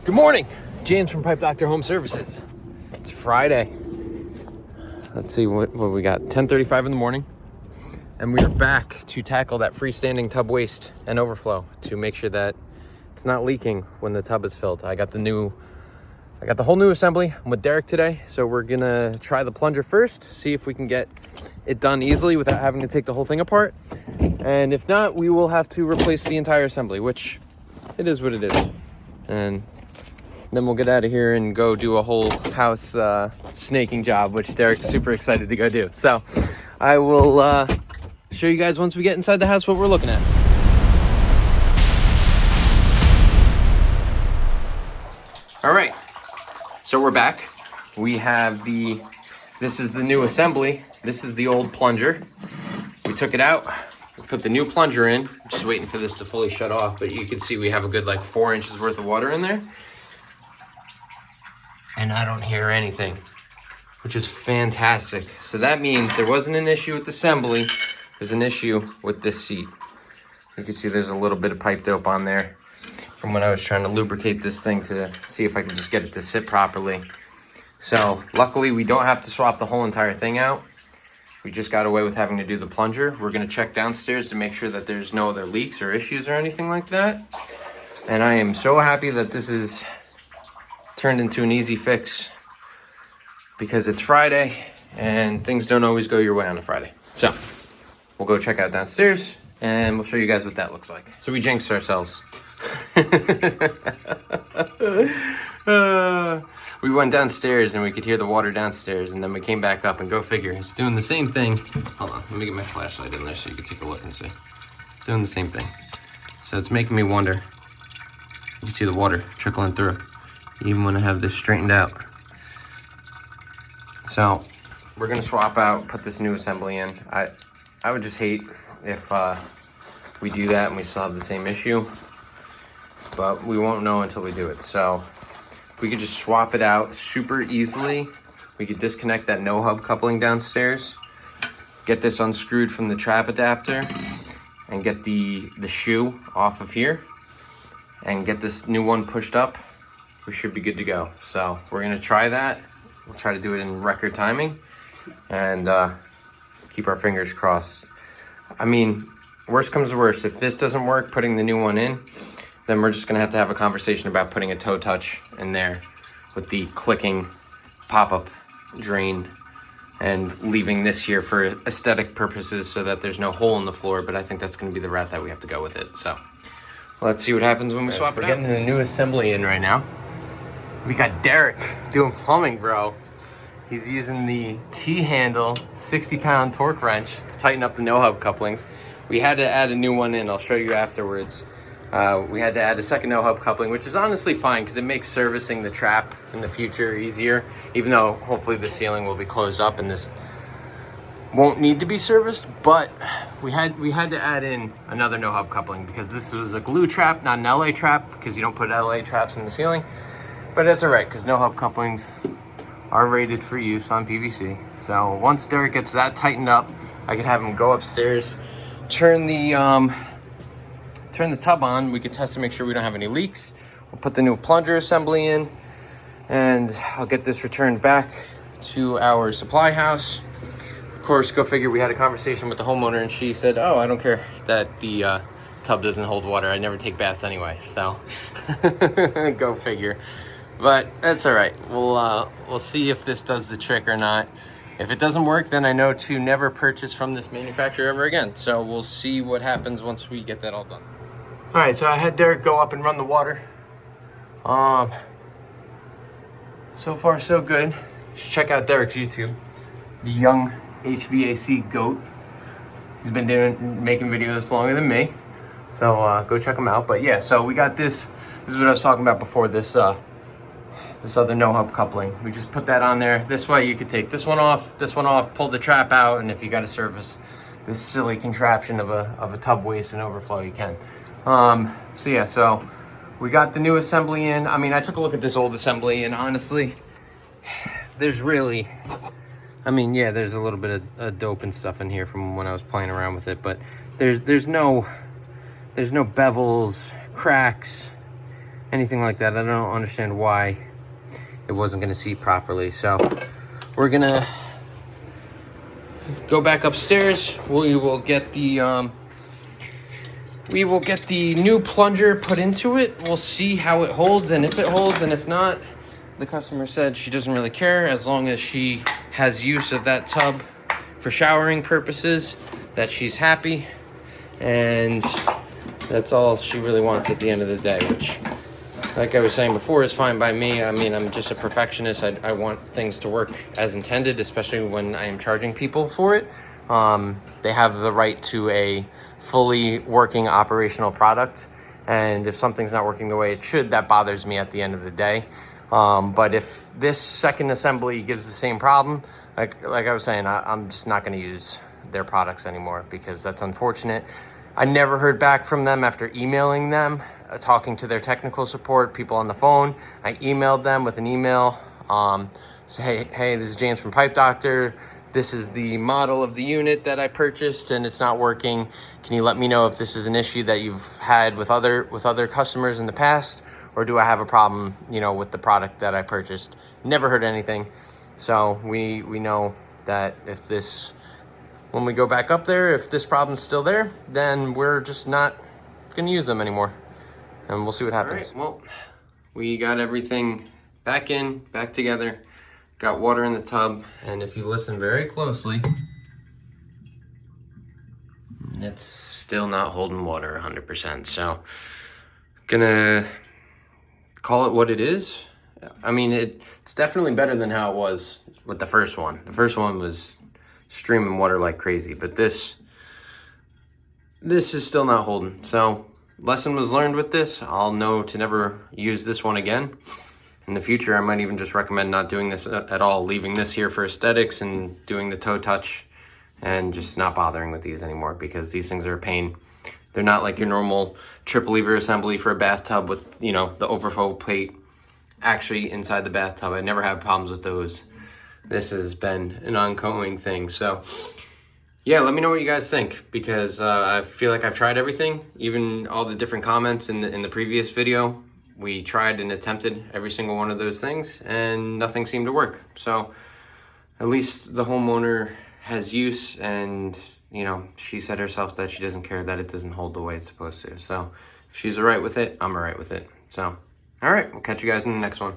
Good morning, James from Pipe Doctor Home Services. It's Friday. Let's see what we got. 10:35 in the morning, and we are back to tackle that freestanding tub waste and overflow to make sure that it's not leaking when the tub is filled. I got the whole new assembly. I'm with Derek today, so we're gonna try the plunger first, see if we can get it done easily without having to take the whole thing apart. And if not, we will have to replace the entire assembly, which it is what it is. And then we'll get out of here and go do a whole house snaking job, which Derek's super excited to go do. So I will show you guys once we get inside the house what we're looking at. All right, so we're back. We have this is the new assembly. This is the old plunger. We took it out, we put the new plunger in. I'm just waiting for this to fully shut off, but you can see we have a good like 4 inches worth of water in there. And I don't hear anything, which is fantastic. So that means there wasn't an issue with the assembly. There's an issue with this seat. You can see there's a little bit of pipe dope on there from when I was trying to lubricate this thing to see if I could just get it to sit properly. So luckily we don't have to swap the whole entire thing out. We just got away with having to do the plunger. We're gonna check downstairs to make sure that there's no other leaks or issues or anything like that. And I am so happy that this is turned into an easy fix because it's Friday and things don't always go your way on a Friday. So we'll go check out downstairs and we'll show you guys what that looks like. So we jinxed ourselves. We went downstairs and we could hear the water downstairs, and then we came back up, and go figure, it's doing the same thing. Hold on, let me get my flashlight in there so you can take a look and see. It's doing the same thing. So it's making me wonder. You can see the water trickling through, even when I have this straightened out. So we're gonna swap out, put this new assembly in. I would just hate if we do that and we still have the same issue, but we won't know until we do it. So if we could just swap it out super easily, we could disconnect that no hub coupling downstairs, get this unscrewed from the trap adapter, and get the shoe off of here, and get this new one pushed up. We should be good to go. So we're gonna try that. We'll try to do it in record timing and keep our fingers crossed. I mean, worst comes to worst, if this doesn't work, putting the new one in, then we're just gonna have to have a conversation about putting a toe touch in there with the clicking pop-up drain and leaving this here for aesthetic purposes so that there's no hole in the floor, but I think that's gonna be the route that we have to go with it. So let's see what happens when we swap it out. We're getting the new assembly in right now. We got Derek doing plumbing, bro. He's using the T-handle 60-pound torque wrench to tighten up the no-hub couplings. We had to add a new one in. I'll show you afterwards. We had to add a second no-hub coupling, which is honestly fine because it makes servicing the trap in the future easier, even though hopefully the ceiling will be closed up and this won't need to be serviced. But we had to add in another no-hub coupling because this was a glue trap, not an LA trap, because you don't put LA traps in the ceiling. But that's all right, because no-hub couplings are rated for use on PVC. So once Derek gets that tightened up, I could have him go upstairs, turn the tub on. We could test to make sure we don't have any leaks. We'll put the new plunger assembly in, and I'll get this returned back to our supply house. Of course, go figure, we had a conversation with the homeowner, and she said, oh, I don't care that the tub doesn't hold water. I never take baths anyway, so go figure. But that's all right. We'll see if this does the trick or not. If it doesn't work, then I know to never purchase from this manufacturer ever again. So we'll see what happens once we get that all done. All right, so I had Derek go up and run the water. So far so good. Just check out Derek's YouTube, the YoungHvacGoatng. He's been making videos longer than me, so go check him out. But yeah, so we got this. This is what I was talking about before. This other no-hub coupling. We just put that on there. This way you could take this one off, pull the trap out, and if you got to service this silly contraption of a tub waste and overflow, you can. So yeah, so we got the new assembly in. I mean, I took a look at this old assembly, and honestly, there's really, I mean, yeah, there's a little bit of dope and stuff in here from when I was playing around with it, but there's no bevels, cracks, anything like that. I don't understand why it wasn't gonna seat properly. So we're gonna go back upstairs. We will get the new plunger put into it. We'll see how it holds and if it holds, and if not, the customer said she doesn't really care as long as she has use of that tub for showering purposes, that she's happy, and that's all she really wants at the end of the day, which, like I was saying before, is fine by me. I mean, I'm just a perfectionist. I want things to work as intended, especially when I am charging people for it. They have the right to a fully working operational product, and if something's not working the way it should, that bothers me at the end of the day. But if this second assembly gives the same problem, like I was saying, I'm just not going to use their products anymore, because that's unfortunate. I never heard back from them after emailing them, talking to their technical support people on the phone. I emailed them with an email. Hey, this is James from Pipe Doctor. This is the model of the unit that I purchased and it's not working. Can you let me know if this is an issue that you've had with other customers in the past, or do I have a problem, with the product that I purchased? Never heard anything. So we know that when we go back up there, if this problem's still there, then we're just not gonna use them anymore. And we'll see what happens. All right, well, we got everything back together, got water in the tub, and if you listen very closely, it's still not holding water 100%. So, gonna call it what it is. I mean, it's definitely better than how it was with the first one. The first one was streaming water like crazy, but this is still not holding. So lesson was learned with this. I'll know to never use this one again. In the future, I might even just recommend not doing this at all, leaving this here for aesthetics and doing the toe touch and just not bothering with these anymore, because these things are a pain. They're not like your normal triple lever assembly for a bathtub with, the overflow plate actually inside the bathtub. I never had problems with those. This has been an ongoing thing. So yeah, let me know what you guys think, because I feel like I've tried everything, even all the different comments in the previous video. We tried and attempted every single one of those things and nothing seemed to work. So at least the homeowner has use, and she said herself that she doesn't care that it doesn't hold the way it's supposed to. So if she's all right with it, I'm all right with it. So all right, we'll catch you guys in the next one.